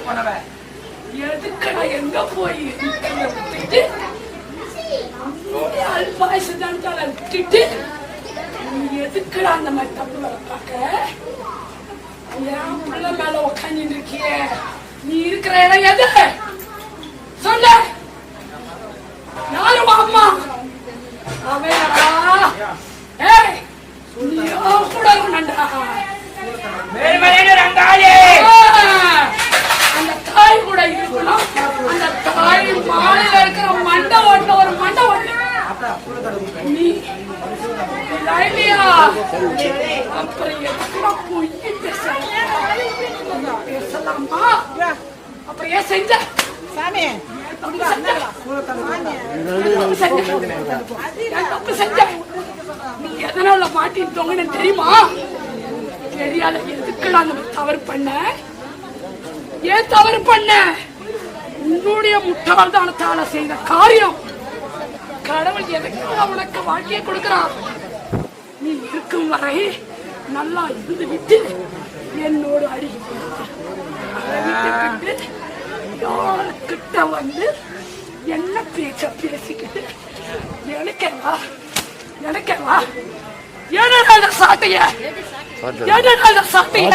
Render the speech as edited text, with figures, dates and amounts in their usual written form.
போனவன் எதுக்கு நான் எங்க போய் விட்டுட்டு பாயசம் விட்டுட்டு எதுக்குடா அந்த மாதிரி தப்பு வேலை பார்க்க என் பிள்ளை மேல உட்காந்து இருக்கிய நீ இருக்கிற இடம் எது சொல்ல யாரு அம்மா அவனா ஏய் நீ கூட இருக்கணும்டா அந்த தாய் கூட இருக்கணும் அந்த தாய் மாலையில இருக்கிற மண்டை ஓட்டுல ஒரு மண்டை ஓட்டு நீ அப்புறம் எதுக்குலாம் போய் பேசலாமா அப்புறம் ஏன் செஞ்ச சாமி தப்பு செஞ்ச நீ எதனால மாட்டிட்டோங்கன்னு தெரியுமா தெரியாத எதுக்குலாம் தவறு பண்ண ஏன் தவறு பண்ண உன்னுடைய முட்டாள்தானத்தால செய்த காரியம் கடவுள் எதுக்காக உனக்கு வாழ்க்கையை கொடுக்கிறான் நீ இருக்கும் வரை நல்லா இருந்து விட்டு என்னோடு அடி கிட்ட வந்து என்ன பேச்ச பேசிக்கிட்டு எனக்கேவா என்னடா சாட்டைய என்னடா சாட்டைய